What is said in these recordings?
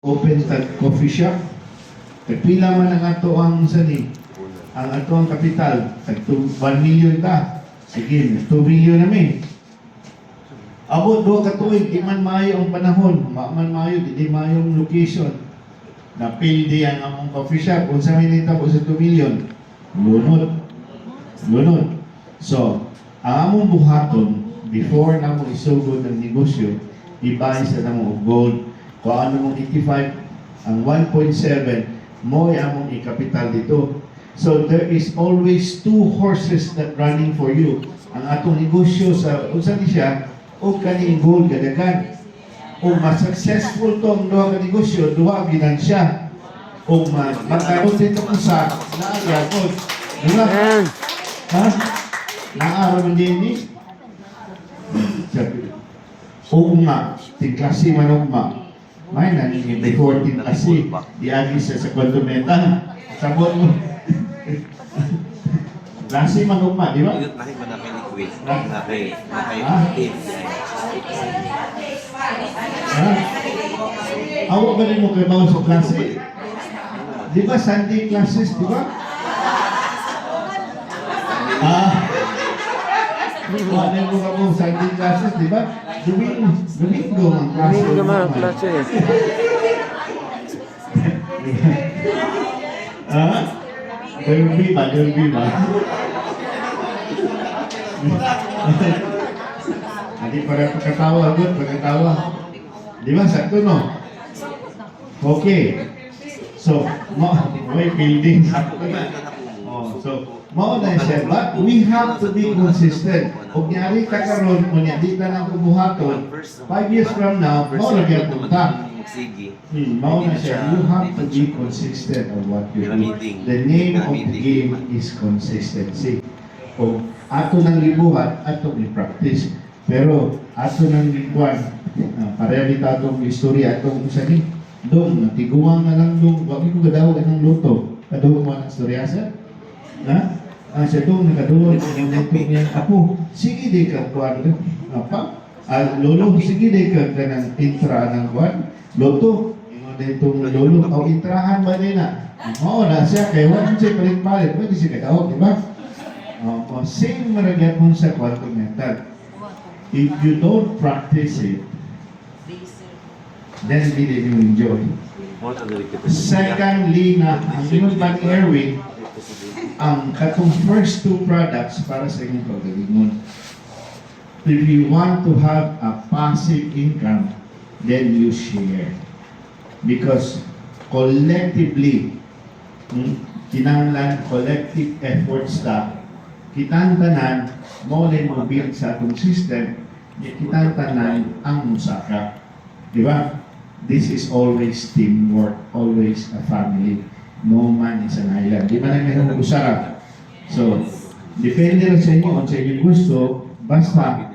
open tag coffee shop. Pila man ang ato ang sani. Ang ato ang kapital, tag 1 million ta. Sige, 2 million na mi. Abot do ka tuig, di man maayo ang panahon, man maayo, di maayo ang location. Napildi ang among coffee shop, kung sa minita po sa 2 million, lunod. Lunod. So, ang among buhaton, before na mo isugod ng negosyo, ibay sa namong gold, kung ano mong 85, ang 1.7, mo ay among ikapital dito. So, there is always 2 horses that running for you. Ang atong negosyo sa, unsa ni siya, o kaning gold gadagan. O mas-successful tong duha ka negosyo, duha ang ginansya. O magkaroon dito kung sa naagapod. Diba? Ha? Naaraw mo din ni? O nga, tingklasi manok ma. May nanin, before tingklasi, diagi sa kwantumetan. Sabot mo. Klase manok ma, di ba? Nakay ba na kay liquid? Nakay Ha? Awa ba rin mo kayo ba sa klase? Di ba Sunday classes, di ba? Ano mo ka mo Sunday classes, di ba? Domingo ang klase. Domingo naman ang klase. Derby ba? Hindi para pagkatawa, good, pagkatawa. Di ba, sakto no? Okay. So, may building. Oh, so, mao na siya. But we have to be consistent. Kung nyari ka karon, kung di ka na kubuhaton, 5 years from now, mao na siya punta. Mao na siya. You have to be consistent on what you do. The name of the game is consistency. Kung ato nang libuhat, ato ni practice. Pero ato nang likuan, pareha dito atong istorya, atong usa ni dong, natiguang na lang dong, wag ko gadawag ng luto. Kaduwa mo ang istorya sa? Ha? Siya dong, nakaduwa ng luto niya. Apo, sige di ka kuwan. Apa? Lolo, sige di ka ng intra ng kuwan. Luto. Ino na itong lolo. O intrahan ba nila? Oo na siya, kaya wala siya palit-palit. Pwede siya kadawag, di ba? Same maragyan mo sa quantum method. If you don't practice it, then hindi mo enjoy. Secondly, na ang ingon ba ni Erwin, ang katong first 2 products para sa inyong pagalingon. If you want to have a passive income, then you share. Because collectively, kinahanglan collective efforts ta, kitang tanan, mo rin mo build sa atong system, kitang tanan ang musaka. Di ba? This is always teamwork, always a family. No man is an island. Di ba na mayroong usarap? So, depende rin sa inyo kung sa inyong gusto, basta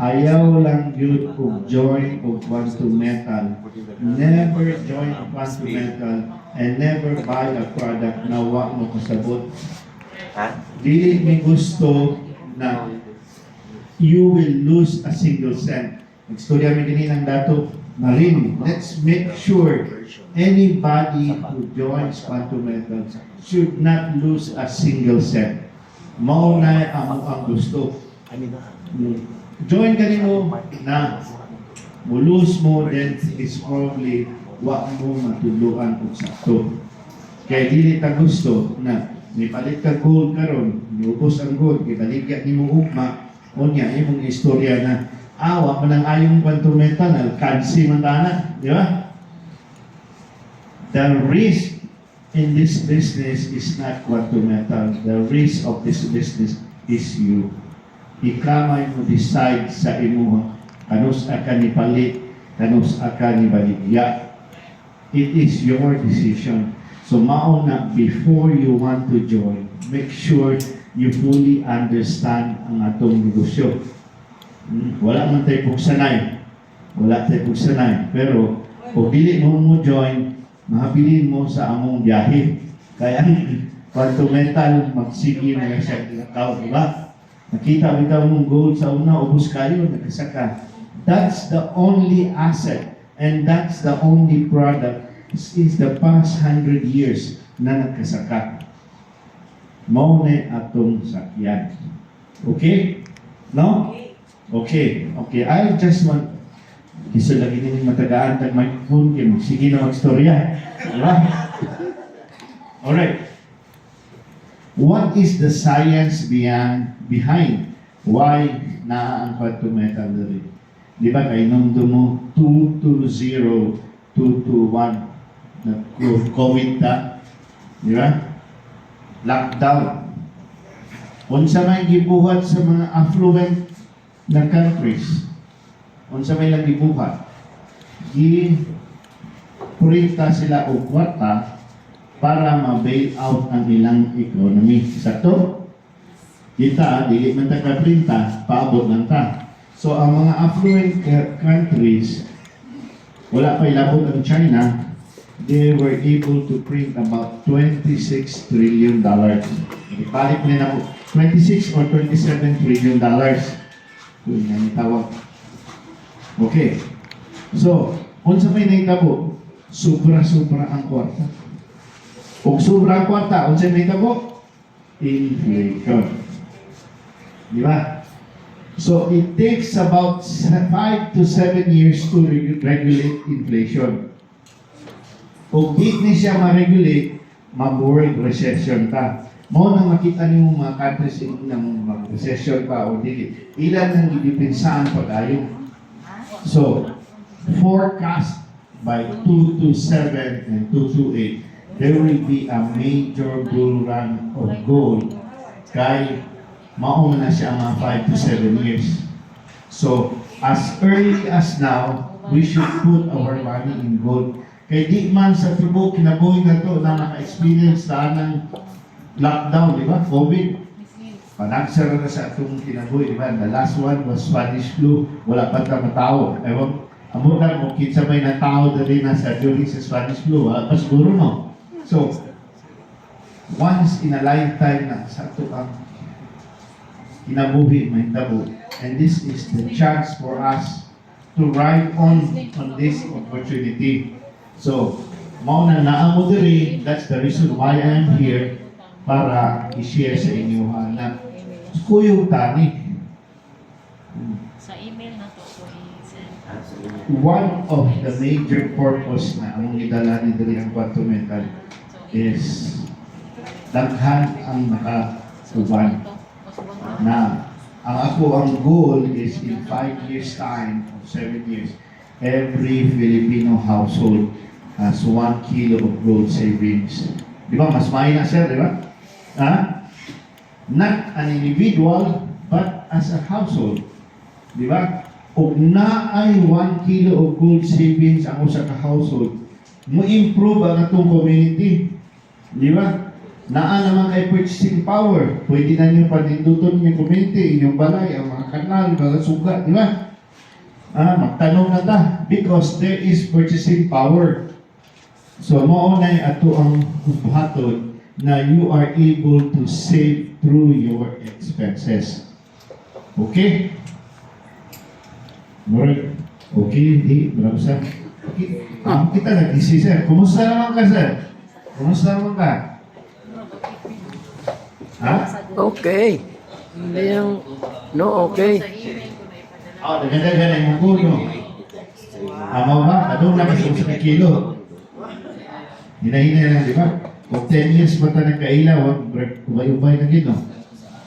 ayaw lang yun kung join o quantum metal. Never join quantum metal and never buy a product na wag mo kasabot. Dili may gusto na you will lose a single cent. Nagstorya may ganinang dato, Marin, let's make sure anybody who joins quantum metal should not lose a single cent. Mao na ang gusto. Join ka mo na mulus mo, then is probably wag mo matuluan og sakto. Kaya dili ta gusto na may palit ka gold karon, niubos ang gold, ibaligya ni mo ugma, unya imong istorya na awa man ang ayong quantum metal, alkansi man tana, di ba? The risk in this business is not quantum metal. The risk of this business is you. Ikamay mo decide sa imo kanus aka ni palit, kanus aka ni baligya. It is your decision. So mauna, before you want to join, make sure you fully understand ang atong negosyo. Wala man tayo pagsanay. Wala tayo pagsanay. Pero, kung dili mo join, mahabilin mo sa among biyahe. Kaya, quantum metal, magsige na siya tao, di ba? Nakita mong gold sa una, ubos kayo, nagkasaka. That's the only asset and that's the only product since the past 100 years na nagkasaka. Mao na atong sakyan. Okay? No? Okay. Okay. I just want isa lagi nini matagaan tag microphone kay sige na magstorya. Diba? Alright. What is the science behind why naa ang quantum metal diri? Di ba kay nung mo 220 221 na COVID ta? Di ba? Lockdown. Unsa may gibuhat sa mga affluent na countries? Unsa may lang gibuhat? Printa sila og kwarta para ma-bail out ang ilang economy. Sakto? Kita, dili man ta ka-printa, paabot lang ta. So, ang mga affluent countries, wala pa ilabot ang China, they were able to print about $26 trillion. Ibalik nila po, 26 or $27 trillion. Kung yan tawag. Okay. So, unsa may naitabo? Sobra-sobra ang kwarta. Kung sobra ang kwarta, unsa may naitabo? Inflation. Di ba? So, it takes about 5 to 7 years to regulate inflation. Kung di ni siya ma-regulate, ma-world recession ta. Mo nang makita niyo mga countries ng recession pa o dili. Ilan ang gidepensahan pag-ayo. So, forecast by 227 and 228, there will be a major bull run of gold kay mauna na siya mga 5 to 7 years. So, as early as now, we should put our money in gold. Kay di man sa tubo, kinabuhi na to na naka-experience na ng lockdown, di ba? COVID. Panagsara na sa atong kinabuhi, di ba? The last one was Spanish flu. Wala pa ta matao. Ewan, amo na mo, kinsa may natao na rin na sa during sa Spanish flu. Wala pa siguro, no? So, once in a lifetime na sa ito ang kinabuhi, may tabo. And this is the chance for us to ride on this opportunity. So, mao na naamo diri, that's the reason why I am here para i-share sa inyo na kuyog tani. Sa email na to ko i-send. One of the major purpose na ang idala ni diri ang quantum metal is daghan ang nakatuban na ang ang goal is in 5 years time or 7 years, every Filipino household has 1 kilo of gold savings. Di ba? Mas mahina sir, di ba? Ha? Not an individual, but as a household. Di ba? Kung naay 1 kilo of gold savings ang usa ka household, mo improve ang atong community. Di ba? Naa naman kay purchasing power. Pwede na niyo paninduton yung community, inyong balay, ang mga kanal, mga suga, di ba? Magtanong na ta because there is purchasing power. So, maunay ato ang buhaton na you are able to save through your expenses. Okay? Alright. Okay, hindi. Bravo, sir. Okay. Kita nag-isi, sir. Kumusta naman ka, sir? Kumusta naman ka? Ha? Okay. Hindi yung... No, okay. Naganda-ganda yung gulo. Amaw ba? Adong na kasi sa kilo. Hinahinay lang, di ba? Kung 10 years pa ta nagkailaw, ubay-ubay na gino.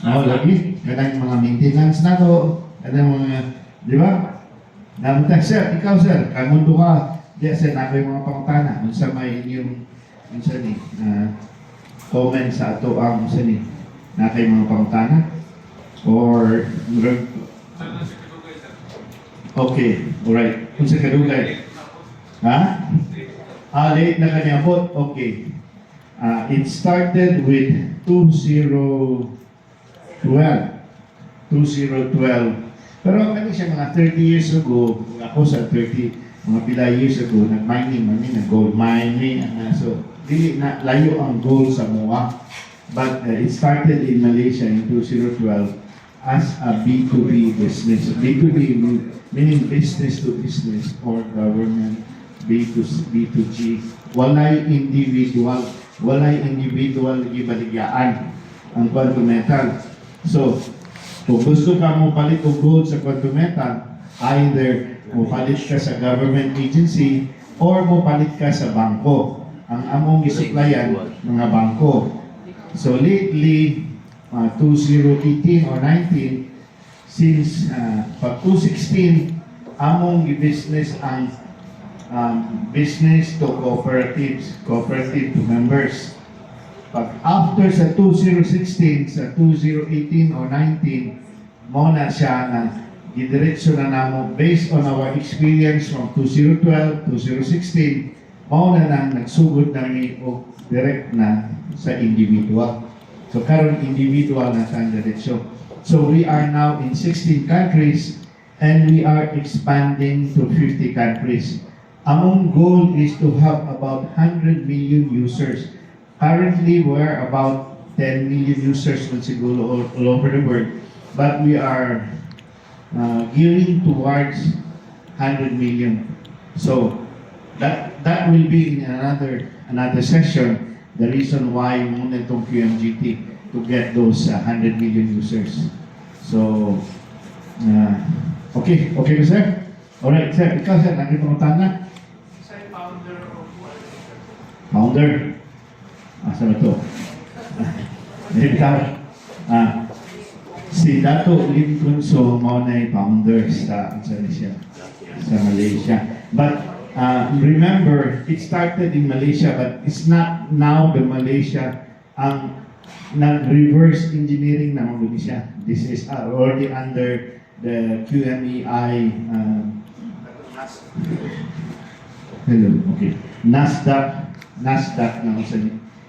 Lagi. Kanang mga maintenance na to. Kanang mga... Di ba? Namunta, sir, ikaw, sir. Kamundo ka. Di, sir, nako yung mga pangtana. Unsa may inyong... Unsa ni? Comment sa ato ang unsa ni? Nako yung mga pangtana? Or... Okay, alright. Unsa kadugay? Ha? Late na kanyabot. Okay. It started with 2012. Pero ano siya, mga 30 years ago, ako sa 30, mga pila years ago, nag-mining, nag-gold mining. So, dili na layo ang gold sa MOA. But it started in Malaysia in 2012 as a B2B business. B2B meaning business to business or government B2G. Walay individual gibaligyaan ang quantum metal. So, kung gusto ka mo palit og gold sa quantum metal, either mo palit ka sa government agency or mo palit ka sa bangko. Ang among gisuplayan mga bangko. So lately, 2018 or 19, since pag 2016, among business ang business to cooperatives, cooperative to members. Pag after sa 2016, sa 2018 or 19, mo na siya na gidiretso na namo based on our experience from 2012, 2016, mo na nang nagsugod namin o direct na sa individual. So karon individual na sa diretsyo. So we are now in 16 countries and we are expanding to 50 countries. Among goal is to have about 100 million users. Currently, we're about 10 million users na siguro all over the world. But we are gearing towards 100 million. So that will be in another session. The reason why muna itong QMGT to get those 100 million users. So, okay ba sir? Alright sir, ikaw sir, nagkipangutan na? Founder? Asa ba ito? Si Dato Lim Kunso mao na founder sa Malaysia. But remember, it started in Malaysia, but it's not now the Malaysia ang nag-reverse engineering na Malaysia. This is already under the QMEI Nasdaq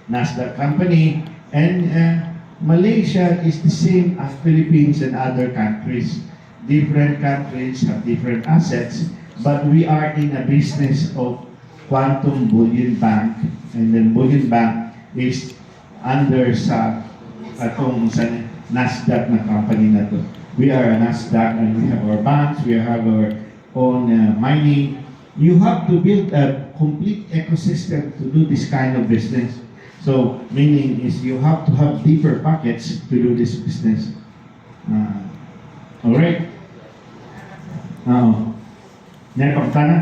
Nasdaq company, and Malaysia is the same as Philippines and other countries. Different countries have different assets, but we are in a business of quantum bullion bank, and then bullion bank is under sa atong sa Nasdaq na company na to. We are a Nasdaq and we have our banks, we have our own mining. You have to build a complete ecosystem to do this kind of business. So, meaning is you have to have deeper pockets to do this business. Alright? Napagta na?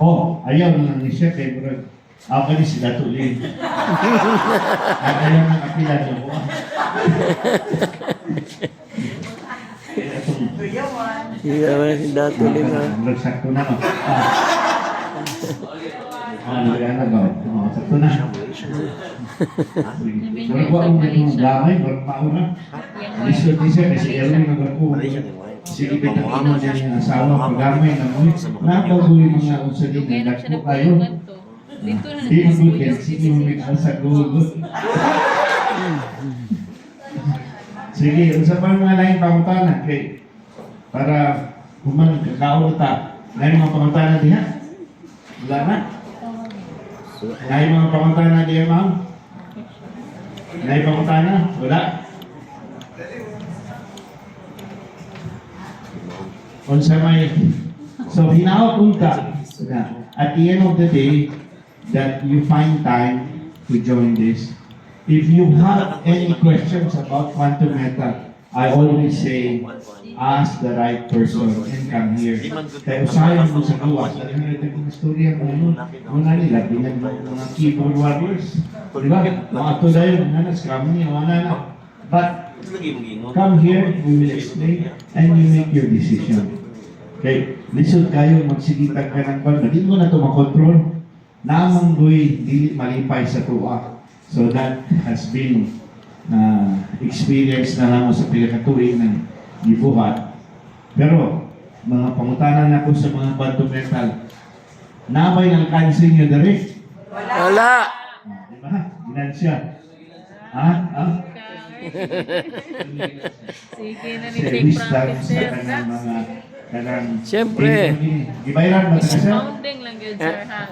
Oh, ayaw na lang ni Chef, eh, ako ni si Dato Lim. Ayaw na kapila niyo ko. Iyawan si Dato Lim ha. Nagsakto na ko. Nagana ba? Sakto na. Pero ko ang mga gamay, baru pauna. Lisod ni siya, kasi Erwin nagako. Sige, bitang ino niya yung asawa, pagamay na mo. Napaguloy mga unsalin na nagpo kayo. Di mo good, sige mo may-alsa good. Sige, usapan mga lain pangutanan kay para humang kakao ta. Lain mga pangutanan diha? Wala na? Lain mga pangutanan diha, ma'am? Lain pangutanan? Wala? Unsa may so hinaot unta at the end of the day that you find time to join this. If you have any questions about quantum metal, I always say ask the right person and come here. Kaya usayan mo sa gawas. Alam mo ito yung istorya mo. Una nila, bilang mga keyboard warriors. Diba? Mga tulay, nanas kami, wala na. But come here, we will explain, and you make your decision. Okay, lisod kayo, magsigitag ka ng bag. Hindi mo na ito makontrol. Namang do'y dili malipay sa tuwa. So that has been experience na lang sa pinakatuwing ng gibuhat. Pero, mga pangutanan na ko sa mga quantum metal, nabay ng cancer nyo dali? Wala! Diba? Ginansya. Ha? Sige na ni Sa Take wisdom Profit, sa sir. kanang mga Siyempre. Gibayran ba ito sir? Founding lang yun, sir, ha?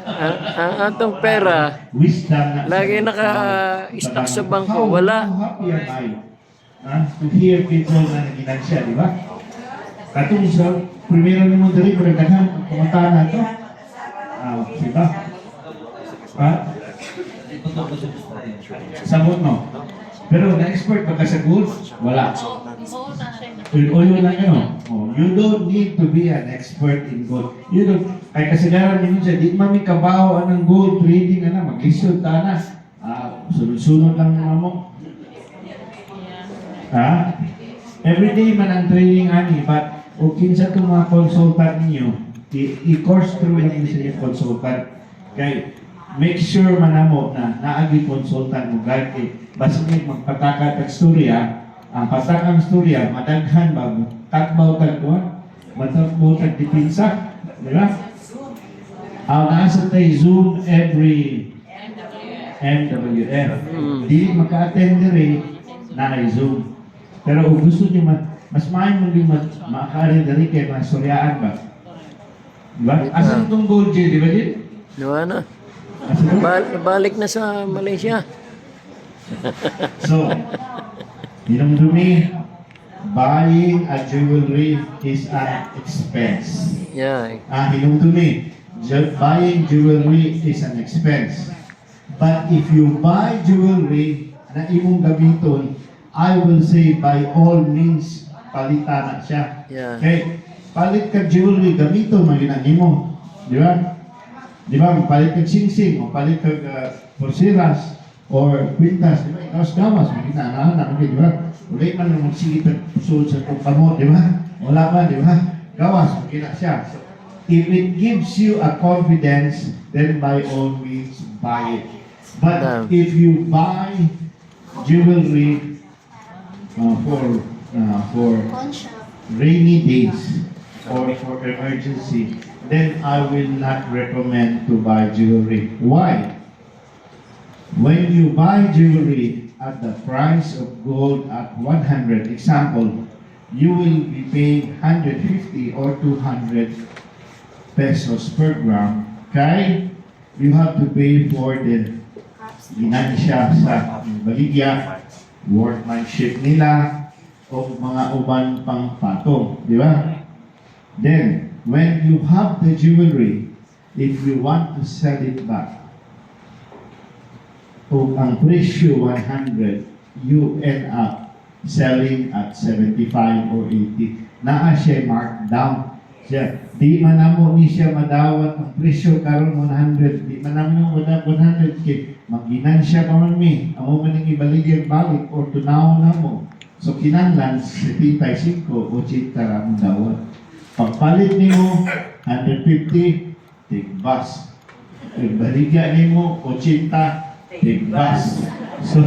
Ang atong pera, Wisdom na lagi naka-stock sa bangko, wala. How happy am I? To hear people na naginansya, di ba? Katong sa primero naman dali, pero daghan ang pangutanan to. Diba? Ha? Sabot no. Pero na-expert ba ka sa gold? Wala. Oo na siya. Uyo lang yun. Oh, you don't need to be an expert in gold. You don't, ay kasagaran nyo siya, di mami kabaho anang gold trading, mag-lisod ta na. Sunod-sunod lang mga mo. Ha? Everyday man ang training ani, but o kinsa itong mga consultant ninyo, i-course through lang sa inyo consultant. Kay, make sure man mo na naagi consultant mo guide kay basin magpataka tag storya, ang patakang storya madaghan ba takbaw tag kuan, matakbaw tag dipinsa, di ba? Ang nasa tay Zoom every MWF. Di maka-attend diri na Zoom. Pero kung gusto niyo mas maayon mo din makakari diri kay mga storyaan ba? Diba? Asan itong gold J, di ba din? Diba na? Asan? Nabalik na sa Malaysia. So, yun dumi, buying a jewelry is an expense. Yeah. Hinong dumi, buying jewelry is an expense. But if you buy jewelry na imong gamiton, I will say by all means, palitan na siya. Yeah. Okay? Palit ka jewelry, gamiton, maginagin mo. Di ba? Di ba? Palit ka sing-sing, o palit ka pulseras, or kwintas, di ba? Ikaw-gawas, maginanahan na, di ba? Ulit man naman sige pagpusul sa pagpamo, di ba? Wala man, di ba? Gawas, magina siya. So, if it gives you a confidence, then by all means, buy it. But if you buy jewelry for rainy days or for emergency, then I will not recommend to buy jewelry. Why? When you buy jewelry at the price of gold at 100, example, you will be paying 150 or 200 pesos per gram. Okay? You have to pay for the ginansya sa baligya, workmanship nila, o mga uban pang patong. Di ba? Then, when you have the jewelry, if you want to sell it back, kung ang presyo 100, you end up selling at 75 or 80. Naa siya marked down. Siya, di man namo ni siya madawat ang presyo karon 100, di man namo madawat 100 kay maginansya pa man mi. Amo man ning ibaligyan balik or tunaw namo. So kinahanglan 75 o 80 ra mo dawat. Pagpalit nimo 150, tigbas. Ibaligyan nimo 80, tigbas. So,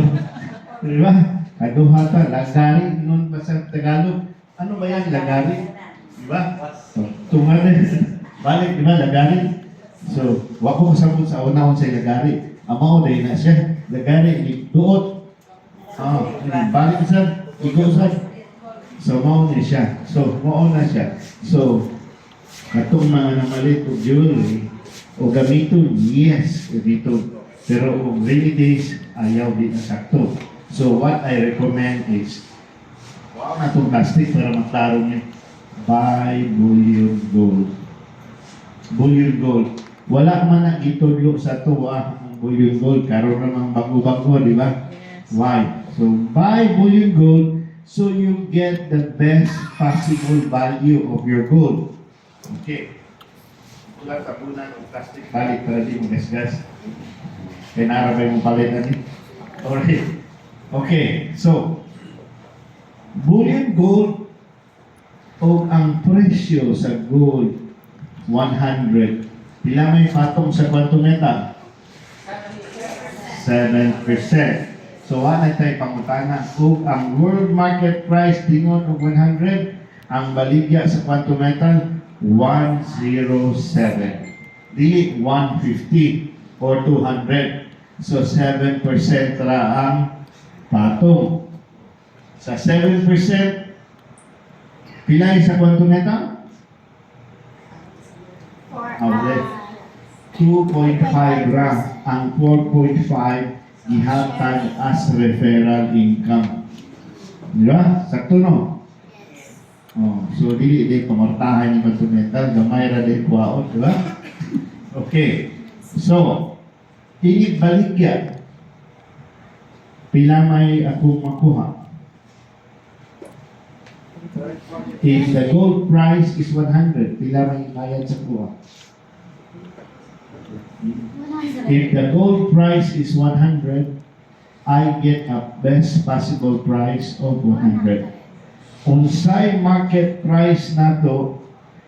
di ba? Kaduhata, lagari, nun pa sa Tagalog. Ano ba yan, lagari? Di ba? So, tungarin. Balik, di ba, lagari? So, wako masabot sa unahon sa lagari. Amaw, dahil na siya. Lagari, duot. Balik sa, igusan. So, mao na siya. So, mao na siya. So, katong mga namalit o jewelry, o gamiton, yes, dito. Pero kung rainy days, ayaw din na sakto. So what I recommend is, wow na itong plastic para magtarong niya. Buy bullion gold. Bullion gold. Wala man ang itudlo sa tuwa ang bullion gold. Karoon namang bago-bago, di ba? Why? So buy bullion gold so you get the best possible value of your gold. Okay. Wala tabunan ng plastic balik para di mo gas-gas. Kaya narabay mong palitan eh. Alright. Okay, so, bullion gold o ang presyo sa gold 100, pila may patong sa quantum metal? 7%. So, wala tayo pangutana. Kung ang world market price tingon og 100, ang baligya sa quantum metal 107. Dili 150 or 200. So, 7% ra ang patong. Sa 7%, pilay sa quantum metal? Okay. 2.5 gram. Ang 4.5 ihatag as referral income. Di ba? Sakto no? So, dili pamortahan ni quantum metal. Gamay ra din kuwaon. Di ba? Okay. So, init baligya. Pila may ako makuha. If the gold price is 100, pila may bayad sa kuha. If the gold price is 100, I get a best possible price of 100. Unsay market price nato,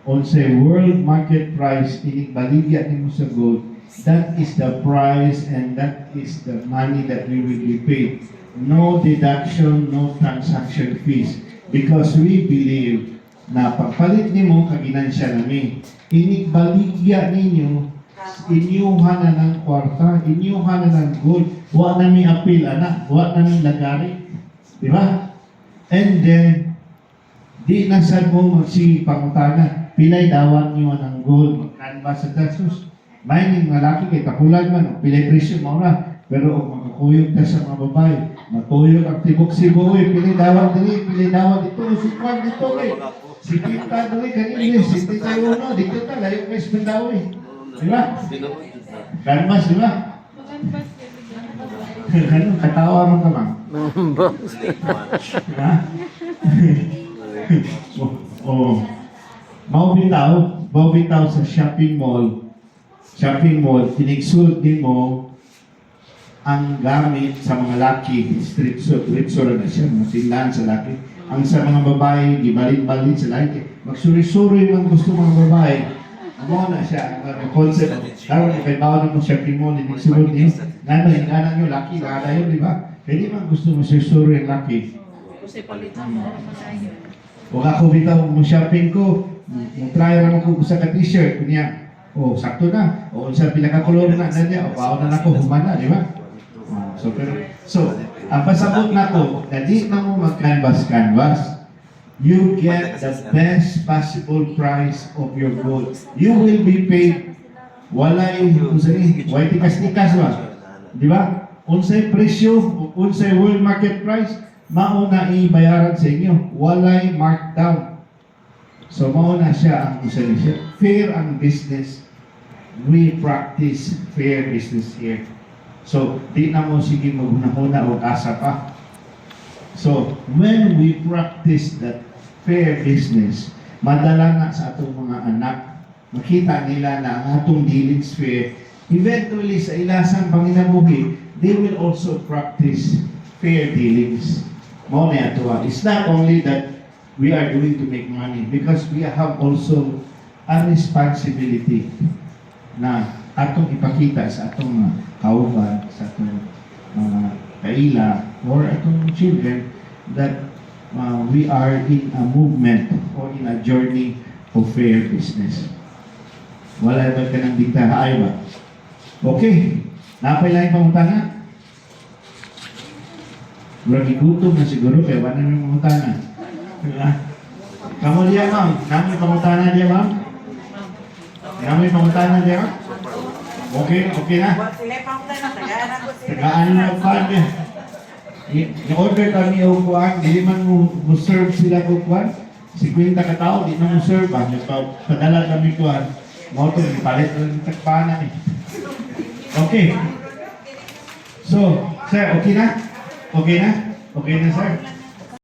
unsay world market price, inibaligya nimo sa gold, that is the price and that is the money that we will be paid. No deduction, no transaction fees. Because we believe na pagpalit nimo kaginansya nami, inibaligya ninyo, inyuhan na ng kwarta, inyuhan na ng gold, wa nami apil anak, wa nami lagari. Di ba? And then, di na sad mo magsige pangutana, pilay dawat niyo ng gold, magkano ba sa dasos? May ning malaki kay kapulan man, pilay presyo mo na, pero kung makakuyog na sa mga babae, matuyog ang tibok siboy, pilay dawat dito, sukwan dito eh. Si Kita doon kanina, si Tita Uno, dito ta, layo kayo sa Mandawi. Di ba? Kanmas, di ba? Ganun, katawa mo ka man. Ha? Maubitaw sa shopping mall, pinigsulot din mo ang gamit sa mga laki, street suit na siya, masinlahan sa laki. Ang sa mga babae, gibalit-balit sa laki. Magsuri-suri man gusto mga babae. Amo na siya, ang concept. Karon kay bawo na mo shopping mall, pinigsulot niyo. Nana nyo, laki, nana yun, di ba? Kaya di man gusto magsuri ang laki. Kasi palitan mo malayo. Kung ako bitaw mo shopping ko, try naman ko sa ka-t-shirt, kunya, sakto na. O sa pinaka-color na niya, o baon na ako, humana, di ba? So, ang pasabot na ko, na di na mo mag-canvas, you get the best possible price of your gold. You will be paid, walay, walay tikas-tikas ba? Di ba? Unsay presyo, unsay world market price, mauna ibayaran sa inyo. Walay markdown. So, mauna siya ang unsay siya. Fair ang business. We practice fair business here. So, di na mo sige maghuna-huna o asa pa. So, when we practice that fair business, madala na sa atong mga anak, makita nila na ang atong dealings fair. Eventually, sa ilasang panginabuhi, they will also practice fair dealings. Mao na ato. It's not only that we are doing to make money, because we have also a responsibility na atong ipakita sa atong kauban, sa atong mga kaila, or atong children, that we are in a movement or in a journey of fair business. Wala ba ka ng dikta? Ay ba? Okay. Napay lang yung pangutana? Lagi gutom na siguro, kaya wala na yung pangutana. Kamu dia, ma'am? Namin pangutana dia, ma'am? Namin pangutana dia, ma'am? Okay na? Tagaan na pa niya. I-order kami yung kuwan, hindi man mo serve sila kung kuwan. 50 ka tao, di na mo serve. Padala kami kuwan. Moto, ipalit na yung tagpanan eh. Okay. So, sir, okay na? Okay na? Okay na, sir?